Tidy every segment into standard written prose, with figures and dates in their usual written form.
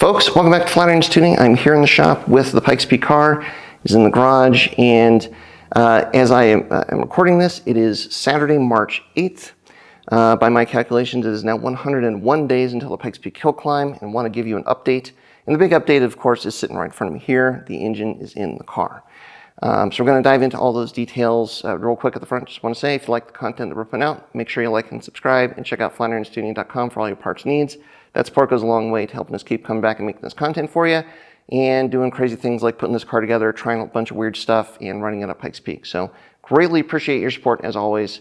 Folks, welcome back to Flatirons Tuning. I'm here in the shop with the Pikes Peak car. It's in the garage, and as I am recording this, it is Saturday, March 8th. By my calculations, it is now 101 days until the Pikes Peak Hill Climb, and want to give you an update. And the big update, of course, is sitting right in front of me here. The engine is in the car. So we're going to dive into all those details real quick at the front. Just want to say, if you like the content that we're putting out, make sure you like and subscribe, and check out FlatironsTuning.com for all your parts needs. That support goes a long way to helping us keep coming back and making this content for you, and doing crazy things like putting this car together, trying a bunch of weird stuff, and running it up Pikes Peak. So greatly appreciate your support as always.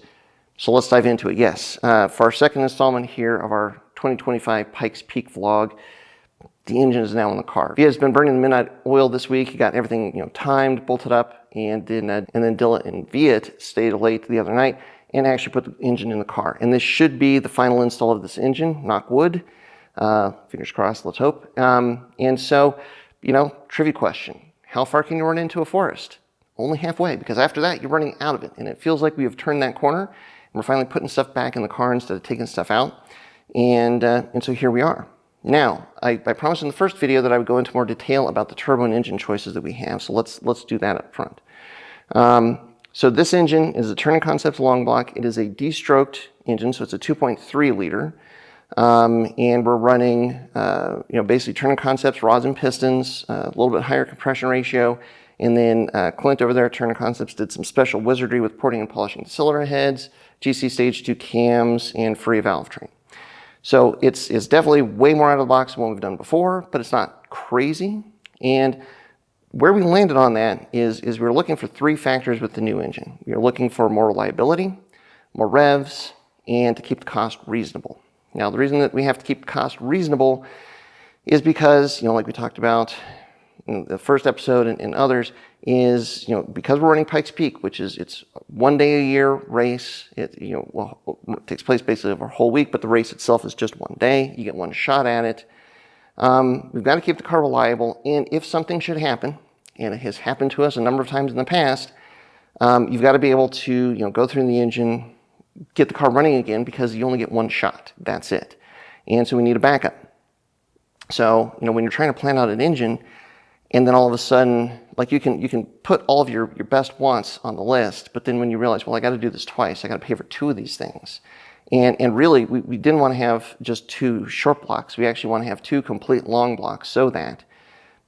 So let's dive into it. Yes, for our second installment here of our 2025 Pikes Peak vlog, the engine is now in the car. Via's been burning the midnight oil this week. He got everything timed, bolted up, and then Dylan and Viet stayed late the other night and actually put the engine in the car. And this should be the final install of this engine, knock wood. Fingers crossed, let's hope. And so, trivia question. How far can you run into a forest? Only halfway, because after that, you're running out of it. And it feels like we have turned that corner, and we're finally putting stuff back in the car instead of taking stuff out. And so here we are. Now, I promised in the first video that I would go into more detail about the turbo and engine choices that we have, so let's do that up front. So this engine is a Turning Concepts long block. It is a D-stroked engine, so it's a 2.3 liter. And we're running, basically Turning Concepts rods and pistons, a little bit higher compression ratio. And then Clint over there at Turning Concepts did some special wizardry with porting and polishing the cylinder heads, GC Stage 2 cams, and free valve train. So it's definitely way more out of the box than what we've done before, but it's not crazy. And where we landed on that is we were looking for three factors with the new engine. We were looking for more reliability, more revs, and to keep the cost reasonable. Now, the reason that we have to keep the cost reasonable is because, like we talked about in the first episode and others, is, because we're running Pikes Peak, which is, it's 1 day a year race. It takes place basically over a whole week, but the race itself is just 1 day. You get one shot at it. We've got to keep the car reliable, and if something should happen, and it has happened to us a number of times in the past, you've got to be able to, go through the engine, get the car running again, because you only get one shot. That's it. And so we need a backup. So, when you're trying to plan out an engine, and then all of a sudden, like you can put all of your best wants on the list, but then when you realize, well, I got to do this twice, I got to pay for two of these things. And really, we didn't want to have just two short blocks. We actually want to have two complete long blocks, so that,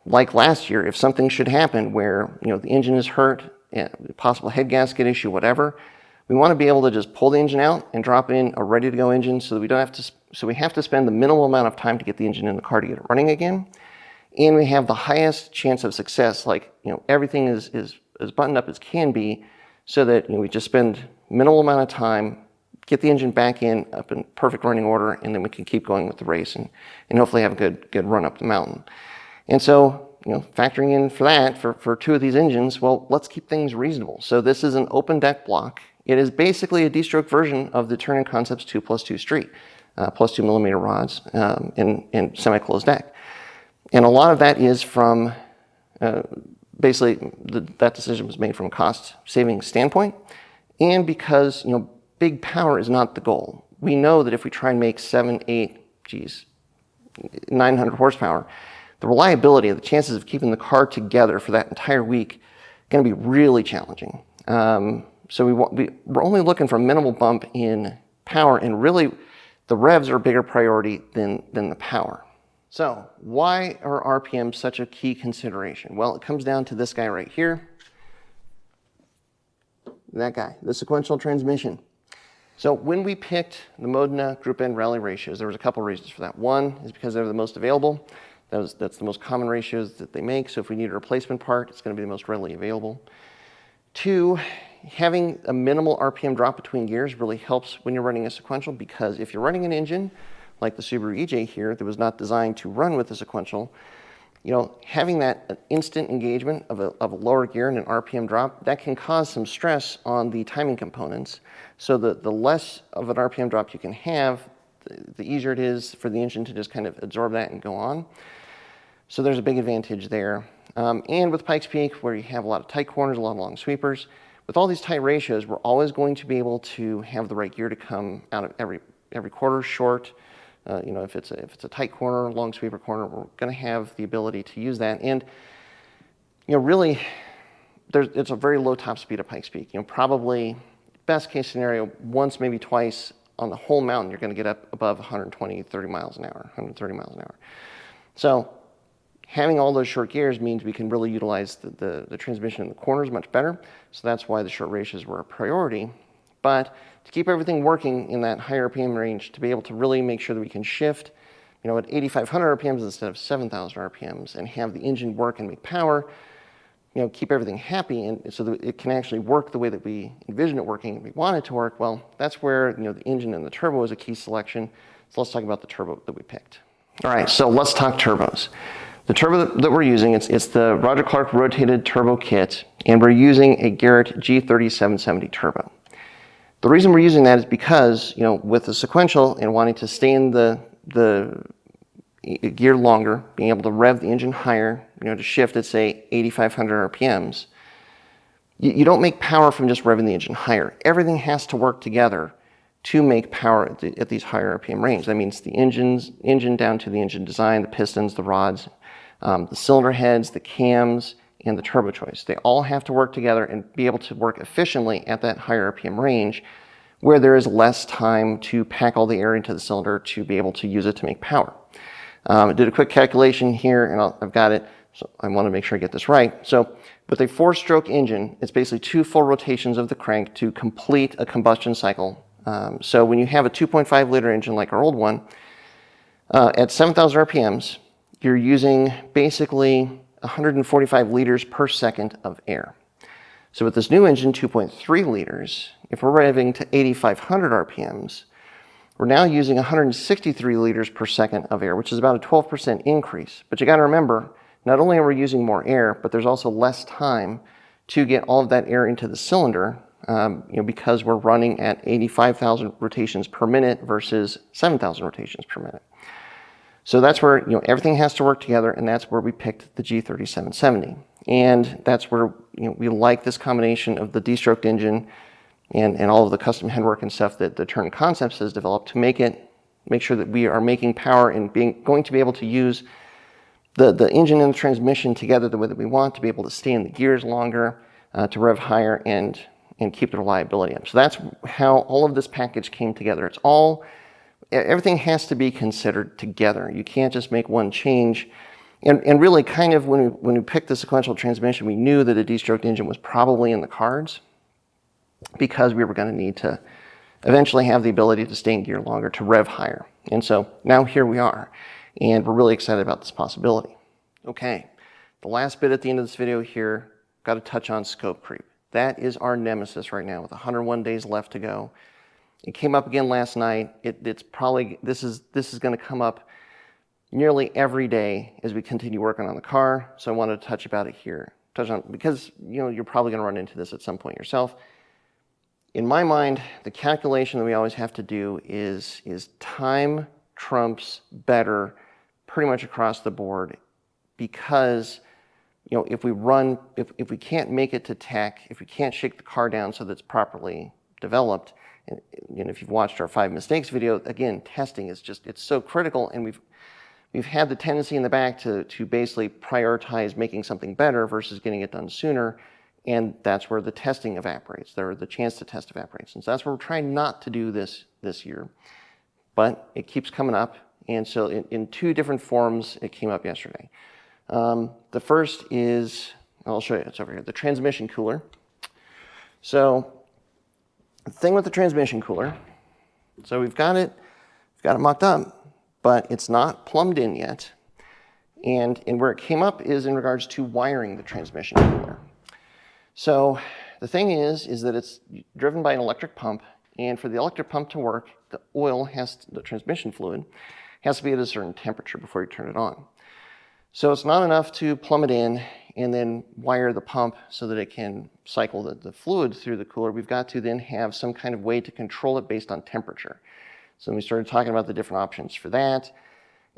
like last year, if something should happen where, the engine is hurt, possible head gasket issue, whatever, we want to be able to just pull the engine out and drop in a ready-to-go engine, so that we don't have to. So we have to spend the minimal amount of time to get the engine in the car to get it running again, and we have the highest chance of success. Like everything is as buttoned up as can be, so that we just spend minimal amount of time, get the engine back up in perfect running order, and then we can keep going with the race and hopefully have a good run up the mountain. And so, factoring in for that for two of these engines, well, let's keep things reasonable. So this is an open deck block. It is basically a D-stroke version of the Turning Concepts 2+2 Street, plus 2 millimeter rods, and semi-closed deck. And a lot of that is from, basically, that decision was made from a cost-saving standpoint, and because, big power is not the goal. We know that if we try and make 900 horsepower, the reliability, the chances of keeping the car together for that entire week, going to be really challenging. So we're only looking for a minimal bump in power, and really the revs are a bigger priority than the power. So why are RPMs such a key consideration? Well, it comes down to this guy right here. That guy, the sequential transmission. So when we picked the Modena Group N rally ratios, there was a couple reasons for that. One is because they're the most available. That's the most common ratios that they make. So if we need a replacement part, it's going to be the most readily available. Two, having a minimal RPM drop between gears really helps when you're running a sequential, because if you're running an engine like the Subaru EJ here that was not designed to run with a sequential, having that instant engagement of a lower gear and an RPM drop, that can cause some stress on the timing components. So the less of an RPM drop you can have, the easier it is for the engine to just kind of absorb that and go on. So there's a big advantage there. And with Pikes Peak, where you have a lot of tight corners, a lot of long sweepers, with all these tight ratios, we're always going to be able to have the right gear to come out of every quarter short, if it's a tight corner, long sweeper corner, we're going to have the ability to use that. And really, it's a very low top speed of Pikes Peak. Probably best case scenario, once maybe twice on the whole mountain, you're going to get up above 130 miles an hour, 130 miles an hour. So having all those short gears means we can really utilize the transmission in the corners much better. So that's why the short ratios were a priority. But to keep everything working in that higher RPM range, to be able to really make sure that we can shift, at 8,500 RPMs instead of 7,000 RPMs and have the engine work and make power, keep everything happy and so that it can actually work the way that we envision it working and we want it to work, well, that's where, the engine and the turbo is a key selection. So let's talk about the turbo that we picked. All right, so let's talk turbos. The turbo that we're using, it's the Roger Clark rotated turbo kit, and we're using a Garrett G3770 turbo. The reason we're using that is because, with the sequential and wanting to stay in the gear longer, being able to rev the engine higher, to shift at, say, 8,500 RPMs, you don't make power from just revving the engine higher. Everything has to work together to make power at these higher RPM range. That means the engine down to the engine design, the pistons, the rods, the cylinder heads, the cams, and the turbo choice. They all have to work together and be able to work efficiently at that higher RPM range where there is less time to pack all the air into the cylinder to be able to use it to make power. I did a quick calculation here, and I've got it, so I want to make sure I get this right. So with a 4-stroke engine, it's basically 2 full rotations of the crank to complete a combustion cycle. So when you have a 2.5-liter engine like our old one, at 7,000 RPMs, you're using basically 145 liters per second of air. So with this new engine, 2.3 liters, if we're revving to 8,500 RPMs, we're now using 163 liters per second of air, which is about a 12% increase. But you got to remember, not only are we using more air, but there's also less time to get all of that air into the cylinder, because we're running at 85,000 rotations per minute versus 7,000 rotations per minute. So that's where everything has to work together, and that's where we picked the G3770. And that's where we like this combination of the D-stroked engine and all of the custom headwork and stuff that the Turn Concepts has developed to make sure that we are making power and going to be able to use the engine and the transmission together the way that we want, to be able to stay in the gears longer, to rev higher and keep the reliability up. So that's how all of this package came together. Everything has to be considered together. You can't just make one change. And really, kind of when we picked the sequential transmission, we knew that a D-stroked engine was probably in the cards because we were going to need to eventually have the ability to stay in gear longer, to rev higher. And so now here we are, and we're really excited about this possibility. Okay, the last bit at the end of this video here, got to touch on scope creep. That is our nemesis right now with 101 days left to go. It came up again last night. This is going to come up nearly every day as we continue working on the car. So I wanted to touch on it because you're probably going to run into this at some point yourself. In my mind, the calculation that we always have to do is time trumps better pretty much across the board, because if we can't make it to tech, if we can't shake the car down so that it's properly developed, and if you've watched our 5 mistakes video, again, testing is it's so critical, and we've had the tendency in the back to basically prioritize making something better versus getting it done sooner, and that's where the testing evaporates, the chance to test evaporates. And so that's where we're trying not to do this year, but it keeps coming up, and so in 2 different forms, it came up yesterday. The first is, I'll show you, it's over here, the transmission cooler. So the thing with the transmission cooler, so we've got it mocked up, but it's not plumbed in yet. And where it came up is in regards to wiring the transmission cooler. So the thing is that it's driven by an electric pump, and for the electric pump to work, the transmission fluid has to be at a certain temperature before you turn it on. So it's not enough to plumb it in and then wire the pump so that it can cycle the fluid through the cooler. We've got to then have some kind of way to control it based on temperature. So we started talking about the different options for that.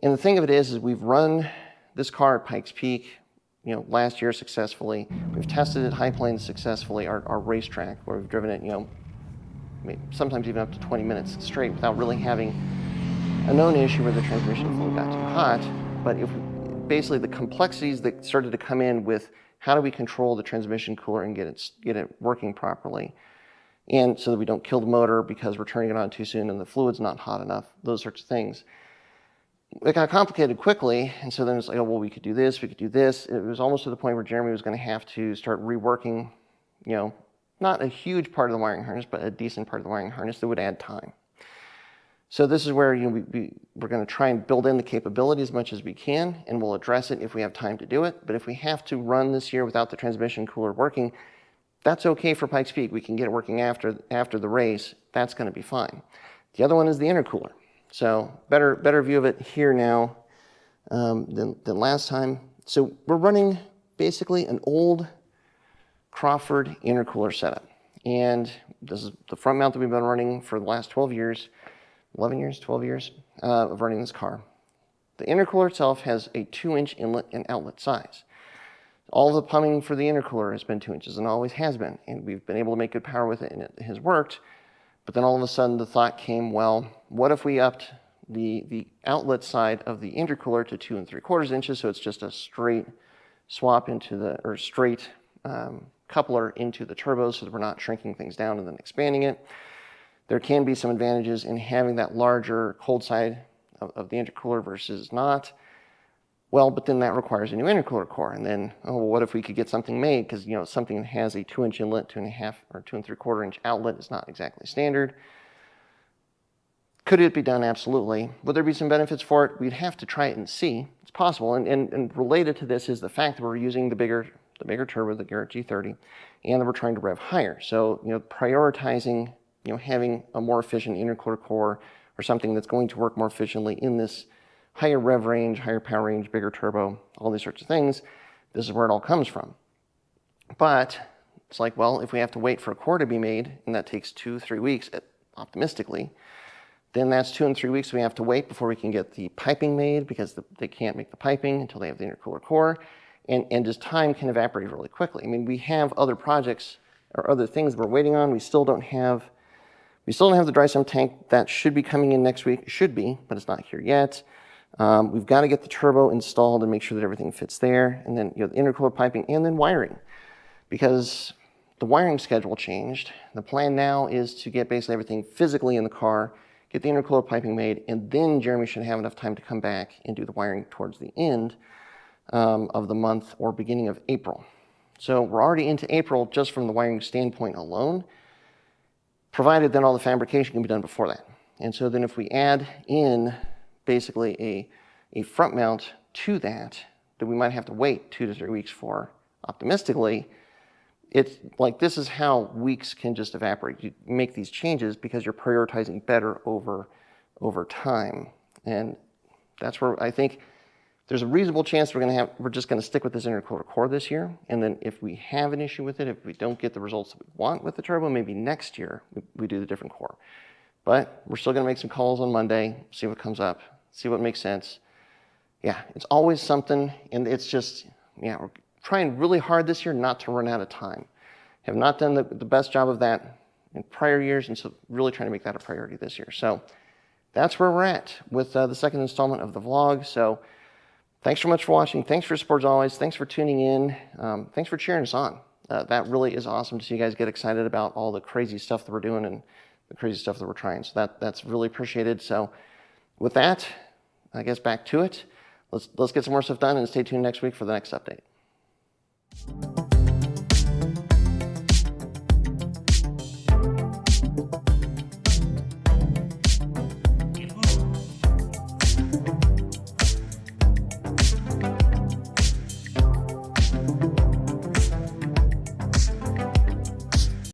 And the thing of it is we've run this car at Pikes Peak, last year successfully. We've tested it high plains successfully, our racetrack, where we've driven it, sometimes even up to 20 minutes straight without really having a known issue where the transmission fluid got too hot, but if basically the complexities that started to come in with how do we control the transmission cooler and get it working properly, and so that we don't kill the motor because we're turning it on too soon and the fluid's not hot enough, those sorts of things. It got complicated quickly, and so then it's like, oh, well, we could do this, we could do this. It was almost to the point where Jeremy was going to have to start reworking, not a huge part of the wiring harness, but a decent part of the wiring harness that would add time. So this is where we're going to try and build in the capability as much as we can, and we'll address it if we have time to do it. But if we have to run this year without the transmission cooler working, that's okay for Pikes Peak. We can get it working after the race. That's going to be fine. The other one is the intercooler. So better view of it here now than last time. So we're running basically an old Crawford intercooler setup. And this is the front mount that we've been running for the last 12 years of running this car. The intercooler itself has a 2-inch inlet and outlet size. All the plumbing for the intercooler has been 2 inches and always has been, and we've been able to make good power with it, and it has worked. But then all of a sudden the thought came, well, what if we upped the outlet side of the intercooler to 2 3/4 inches, so it's just a straight swap straight coupler into the turbo, so that we're not shrinking things down and then expanding it. There can be some advantages in having that larger cold side of the intercooler versus not. Well, but then that requires a new intercooler core. And then, oh, well, what if we could get something made? Because, something that has a 2-inch inlet, 2.5 or 2 3/4 inch outlet is not exactly standard. Could it be done? Absolutely. Would there be some benefits for it? We'd have to try it and see. It's possible. And related to this is the fact that we're using the bigger turbo, the Garrett G30, and that we're trying to rev higher. So, prioritizing, having a more efficient intercooler core or something that's going to work more efficiently in this higher rev range, higher power range, bigger turbo, all these sorts of things, this is where it all comes from. But it's like, well, if we have to wait for a core to be made, and that takes 2-3 weeks, optimistically, then that's 2 3 weeks we have to wait before we can get the piping made, because they can't make the piping until they have the intercooler core, and just time can evaporate really quickly. I mean, we have other projects or other things we're waiting on. We still don't have the dry sump tank. That should be coming in next week. It should be, but it's not here yet. We've got to get the turbo installed and make sure that everything fits there, and then the intercooler piping, and then wiring, because the wiring schedule changed. The plan now is to get basically everything physically in the car, get the intercooler piping made, and then Jeremy should have enough time to come back and do the wiring towards the end of the month or beginning of April. So we're already into April just from the wiring standpoint alone, provided then all the fabrication can be done before that. And so then if we add in basically a front mount to that we might have to wait 2 to 3 weeks for, optimistically, it's like this is how weeks can just evaporate. You make these changes because you're prioritizing better over time. And that's where I think there's a reasonable chance we're just gonna stick with this intercooler core this year. And then if we have an issue with it, if we don't get the results that we want with the turbo, maybe next year we do the different core. But we're still gonna make some calls on Monday, see what comes up, see what makes sense. Yeah, it's always something, and it's just, yeah, we're trying really hard this year not to run out of time. Have not done the best job of that in prior years, and so really trying to make that a priority this year. So that's where we're at with the second installment of the vlog. So thanks so much for watching. Thanks for your support as always. Thanks for tuning in. Thanks for cheering us on. That really is awesome to see you guys get excited about all the crazy stuff that we're doing and the crazy stuff that we're trying. So that's really appreciated. So with that, I guess back to it. Let's get some more stuff done and stay tuned next week for the next update.